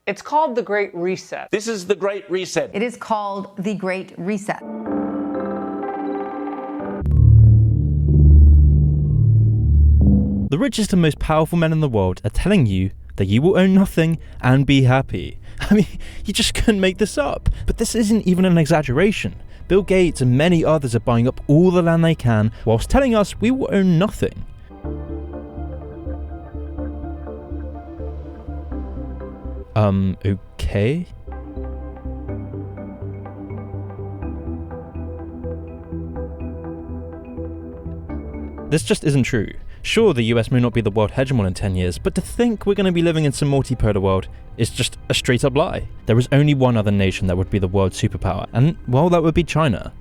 It's called the Great Reset. This is the Great Reset. It is called the Great Reset. The richest and most powerful men in the world are telling you that you will own nothing and be happy. I mean, you just couldn't make this up. But this isn't even an exaggeration. Bill Gates and many others are buying up all the land they can whilst telling us we will own nothing. Okay? This just isn't true. Sure, the US may not be the world hegemon in 10 years, but to think we're going to be living in some multipolar world is just a straight up lie. There is only one other nation that would be the world superpower, and well, that would be China.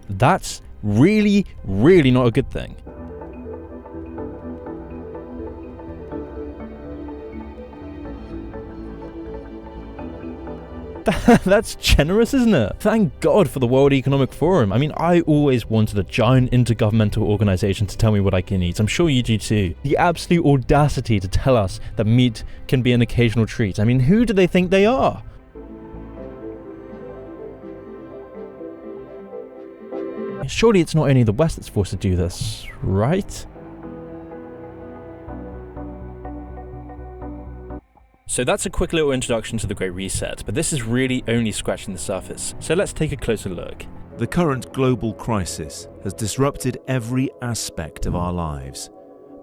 That's really, really not a good thing. That's generous, isn't it? Thank God for the World Economic Forum. I mean, I always wanted a giant intergovernmental organization to tell me what I can eat. I'm sure you do too. The absolute audacity to tell us that meat can be an occasional treat. I mean, who do they think they are? Surely it's not only the West that's forced to do this, right? So that's a quick little introduction to the Great Reset, but this is really only scratching the surface. So let's take a closer look. The current global crisis has disrupted every aspect of our lives,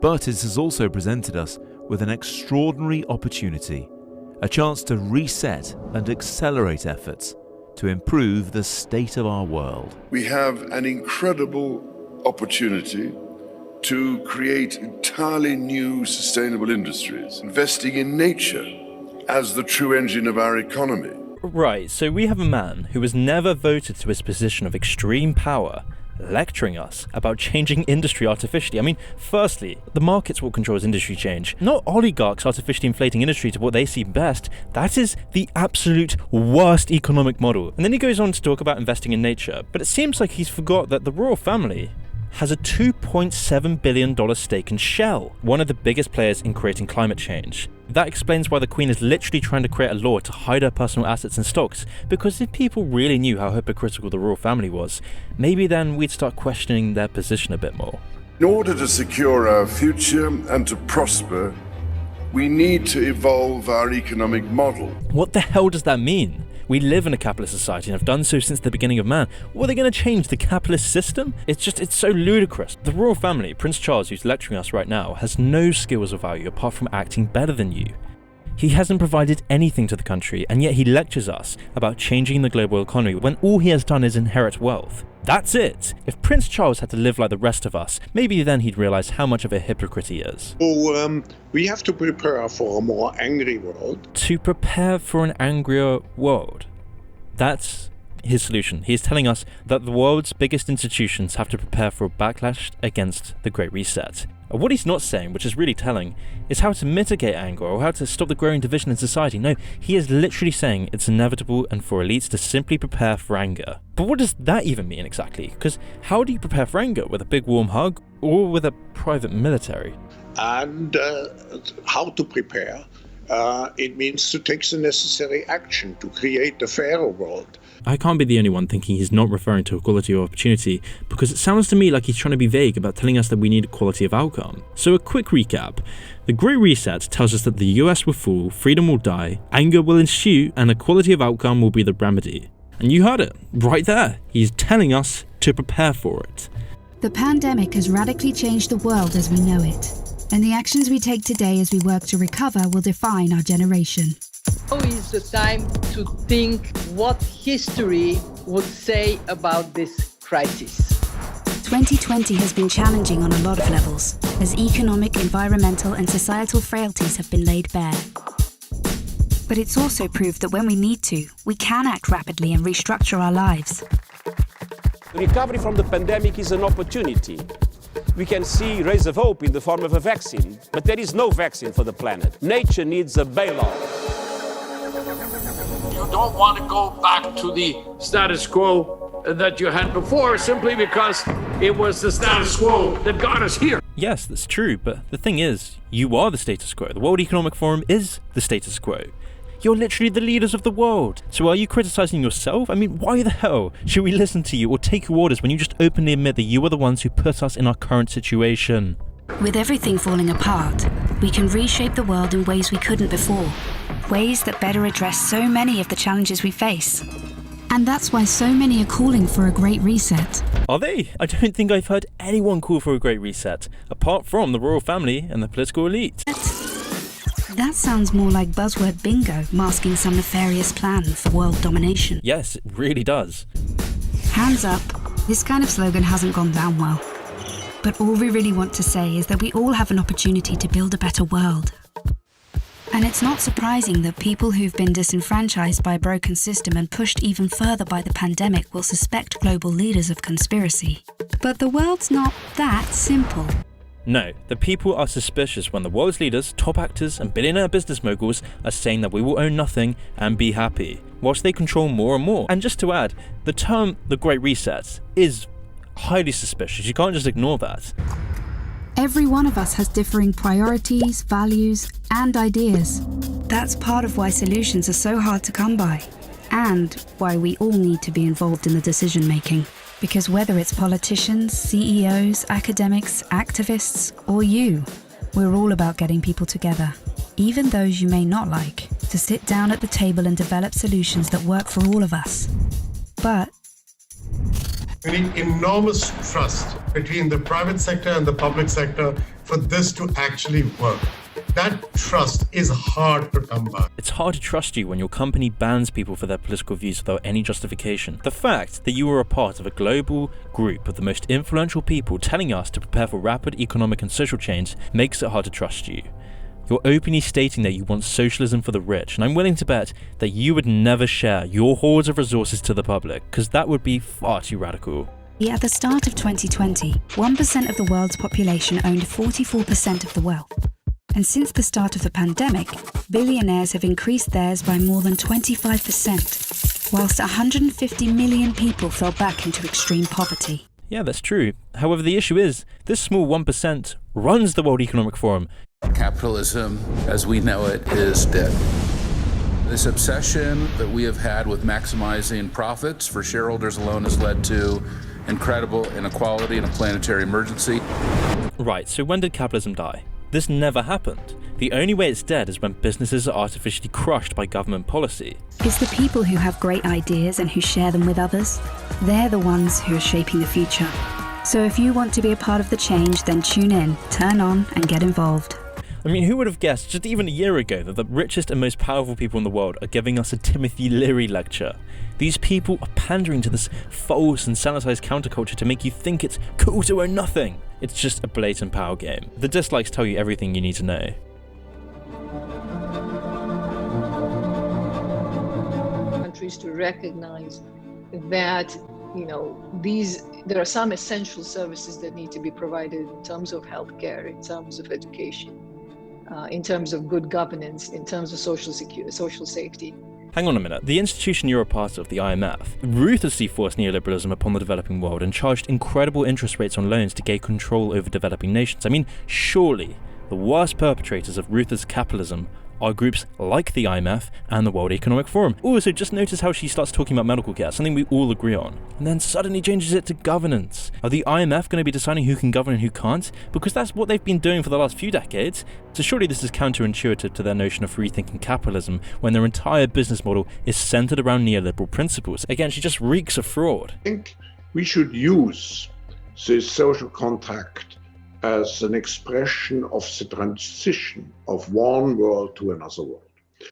but it has also presented us with an extraordinary opportunity, a chance to reset and accelerate efforts to improve the state of our world. We have an incredible opportunity to create entirely new sustainable industries, investing in nature as the true engine of our economy. Right, so we have a man who was never voted to his position of extreme power, lecturing us about changing industry artificially. I mean, firstly, the markets will control industry change, not oligarchs artificially inflating industry to what they see best. That is the absolute worst economic model. And then he goes on to talk about investing in nature, but it seems like he's forgot that the royal family has a $2.7 billion stake in Shell, one of the biggest players in creating climate change. That explains why the Queen is literally trying to create a law to hide her personal assets and stocks, because if people really knew how hypocritical the royal family was, maybe then we'd start questioning their position a bit more. In order to secure our future and to prosper, we need to evolve our economic model. What the hell does that mean? We live in a capitalist society and have done so since the beginning of man. What, are they going to change the capitalist system? It's so ludicrous. The royal family, Prince Charles, who's lecturing us right now, has no skills of value apart from acting better than you. He hasn't provided anything to the country, and yet he lectures us about changing the global economy when all he has done is inherit wealth. That's it. If Prince Charles had to live like the rest of us, maybe then he'd realise how much of a hypocrite he is. So we have to prepare for a more angry world. To prepare for an angrier world. That's his solution. He's telling us that the world's biggest institutions have to prepare for a backlash against the Great Reset. What he's not saying, which is really telling, is how to mitigate anger or how to stop the growing division in society. No, he is literally saying it's inevitable and for elites to simply prepare for anger. But what does that even mean exactly? Because how do you prepare for anger? With a big warm hug or with a private military? And how to prepare? It means to take the necessary action to create a fairer world. I can't be the only one thinking he's not referring to equality of opportunity, because it sounds to me like he's trying to be vague about telling us that we need equality of outcome. So a quick recap. The Great Reset tells us that the US will fall, freedom will die, anger will ensue, and equality of outcome will be the remedy. And you heard it, right there. He's telling us to prepare for it. The pandemic has radically changed the world as we know it, and the actions we take today as we work to recover will define our generation. Now is the time to think what history would say about this crisis. 2020 has been challenging on a lot of levels, as economic, environmental and societal frailties have been laid bare. But it's also proved that when we need to, we can act rapidly and restructure our lives. The recovery from the pandemic is an opportunity. We can see rays of hope in the form of a vaccine, but there is no vaccine for the planet. Nature needs a bailout. You don't want to go back to the status quo that you had before simply because it was the status quo that got us here. Yes, that's true, but the thing is, you are the status quo. The World Economic Forum is the status quo. You're literally the leaders of the world. So are you criticizing yourself? I mean, why the hell should we listen to you or take your orders when you just openly admit that you are the ones who put us in our current situation? With everything falling apart, we can reshape the world in ways we couldn't before. Ways that better address so many of the challenges we face. And that's why so many are calling for a great reset. Are they? I don't think I've heard anyone call for a great reset, apart from the royal family and the political elite. That sounds more like buzzword bingo masking some nefarious plan for world domination. Yes, it really does. Hands up, this kind of slogan hasn't gone down well. But all we really want to say is that we all have an opportunity to build a better world. And it's not surprising that people who've been disenfranchised by a broken system and pushed even further by the pandemic will suspect global leaders of conspiracy. But the world's not that simple. No, the people are suspicious when the world's leaders, top actors and billionaire business moguls are saying that we will own nothing and be happy, whilst they control more and more. And just to add, the term the Great Reset is highly suspicious. You can't just ignore that. Every one of us has differing priorities, values, and ideas. That's part of why solutions are so hard to come by, and why we all need to be involved in the decision-making. Because whether it's politicians, CEOs, academics, activists, or you, we're all about getting people together, even those you may not like, to sit down at the table and develop solutions that work for all of us. But we need enormous trust between the private sector and the public sector for this to actually work. That trust is hard to come by. It's hard to trust you when your company bans people for their political views without any justification. The fact that you are a part of a global group of the most influential people telling us to prepare for rapid economic and social change makes it hard to trust you. You're openly stating that you want socialism for the rich, and I'm willing to bet that you would never share your hordes of resources to the public, because that would be far too radical. at the start of 2020, 1% of the world's population owned 44% of the wealth. And since the start of the pandemic, billionaires have increased theirs by more than 25%, whilst 150 million people fell back into extreme poverty. Yeah, that's true. However, the issue is, this small 1% runs the World Economic Forum. Capitalism, as we know it, is dead. This obsession that we have had with maximizing profits for shareholders alone has led to incredible inequality and a planetary emergency. Right, so when did capitalism die? This never happened. The only way it's dead is when businesses are artificially crushed by government policy. It's the people who have great ideas and who share them with others. They're the ones who are shaping the future. So if you want to be a part of the change, then tune in, turn on, and get involved. I mean, who would have guessed just even a year ago that the richest and most powerful people in the world are giving us a Timothy Leary lecture? These people are pandering to this false and sanitized counterculture to make you think it's cool to own nothing. It's just a blatant power game. The dislikes tell you everything you need to know. Countries to recognize that, there are some essential services that need to be provided in terms of healthcare, in terms of education, in terms of good governance, in terms of social safety. Hang on a minute. The institution you're a part of, the IMF, ruthlessly forced neoliberalism upon the developing world and charged incredible interest rates on loans to gain control over developing nations. I mean, surely the worst perpetrators of ruthless capitalism are groups like the IMF and the World Economic Forum. Also, just notice how she starts talking about medical care, something we all agree on, and then suddenly changes it to governance. Are the IMF going to be deciding who can govern and who can't? Because that's what they've been doing for the last few decades. So surely this is counterintuitive to their notion of rethinking capitalism when their entire business model is centered around neoliberal principles. Again, she just reeks of fraud. I think we should use this social contract as an expression of the transition of one world to another world,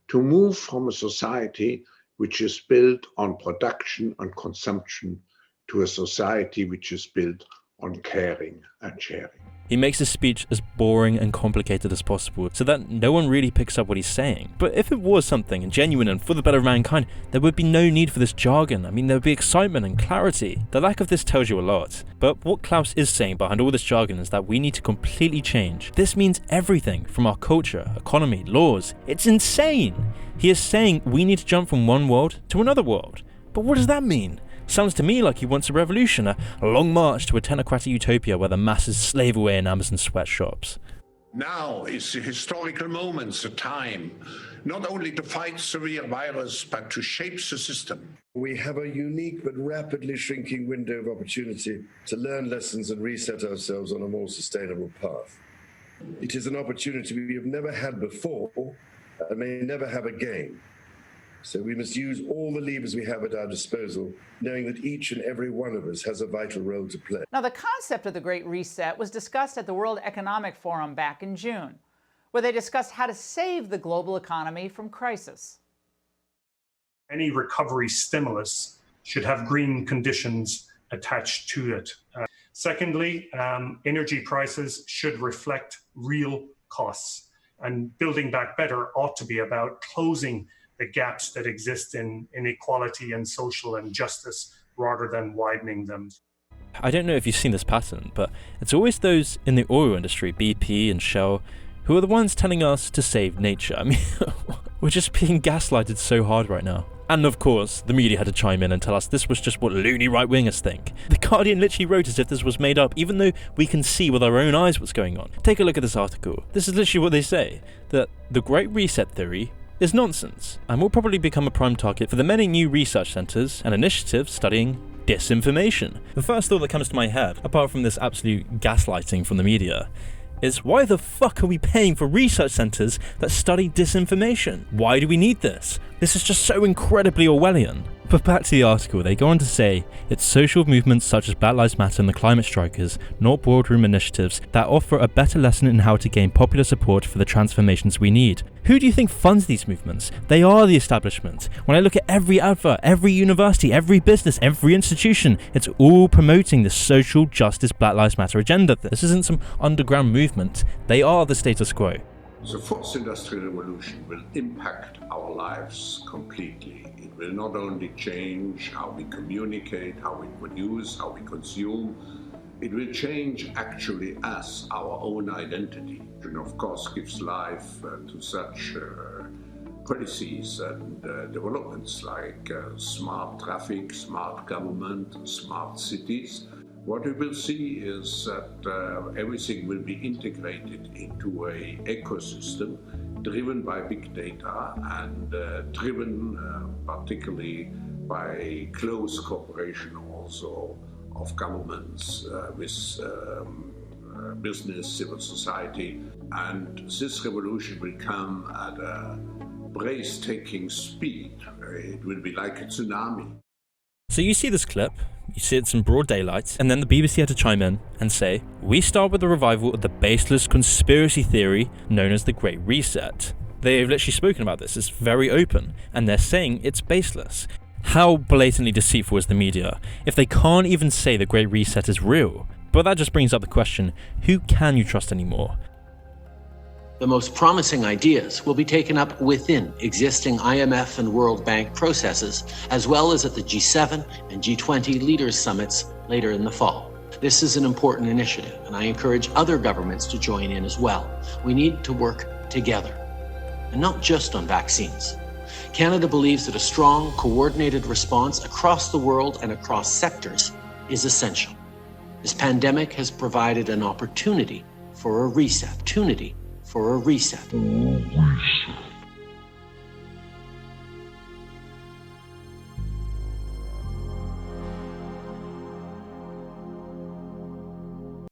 to move from a society which is built on production and consumption to a society which is built on caring and sharing. He makes his speech as boring and complicated as possible so that no one really picks up what he's saying. But if it was something genuine and for the better of mankind, there would be no need for this jargon. I mean, there would be excitement and clarity. The lack of this tells you a lot. But what Klaus is saying behind all this jargon is that we need to completely change. This means everything from our culture, economy, laws. It's insane. He is saying we need to jump from one world to another world. But what does that mean? Sounds to me like he wants a revolution, a long march to a technocratic utopia where the masses slave away in Amazon sweatshops. Now is the historical moment, the time, not only to fight severe virus, but to shape the system. We have a unique but rapidly shrinking window of opportunity to learn lessons and reset ourselves on a more sustainable path. It is an opportunity we have never had before and may never have again. So we must use all the levers we have at our disposal, knowing that each and every one of us has a vital role to play. Now, the concept of the Great Reset was discussed at the World Economic Forum back in June, where they discussed how to save the global economy from crisis. Any recovery stimulus should have green conditions attached to it. Secondly, energy prices should reflect real costs, and building back better ought to be about closing the gaps that exist in inequality and social injustice rather than widening them. I don't know if you've seen this pattern, but it's always those in the oil industry, BP and Shell, who are the ones telling us to save nature. I mean, we're just being gaslighted so hard right now. And of course, the media had to chime in and tell us this was just what loony right-wingers think. The Guardian literally wrote as if this was made up, even though we can see with our own eyes what's going on. Take a look at this article. This is literally what they say, that the Great Reset theory is nonsense, and will probably become a prime target for the many new research centres and initiatives studying disinformation. The first thought that comes to my head, apart from this absolute gaslighting from the media, is why the fuck are we paying for research centres that study disinformation? Why do we need this? This is just so incredibly Orwellian. But back to the article, they go on to say it's social movements such as Black Lives Matter and the climate strikers, not boardroom initiatives, that offer a better lesson in how to gain popular support for the transformations we need. Who do you think funds these movements? They are the establishment. When I look at every advert, every university, every business, every institution, it's all promoting the social justice Black Lives Matter agenda. This isn't some underground movement. They are the status quo. The fourth industrial revolution will impact our lives completely. It will not only change how we communicate, how we produce, how we consume, it will change actually us, our own identity, and of course gives life to such policies and developments like smart traffic, smart government, smart cities. What we will see is that everything will be integrated into an ecosystem driven by big data and driven particularly by close cooperation also of governments with business, civil society. And this revolution will come at a breathtaking speed. It will be like a tsunami. So you see this clip, you see it's in broad daylight, and then the BBC had to chime in and say, we start with the revival of the baseless conspiracy theory known as the Great Reset. They've literally spoken about this, it's very open, and they're saying it's baseless. How blatantly deceitful is the media if they can't even say the Great Reset is real? But that just brings up the question, who can you trust anymore? The most promising ideas will be taken up within existing IMF and World Bank processes, as well as at the G7 and G20 leaders summits later in the fall. This is an important initiative, and I encourage other governments to join in as well. We need to work together, and not just on vaccines. Canada believes that a strong, coordinated response across the world and across sectors is essential. This pandemic has provided an opportunity for a reset.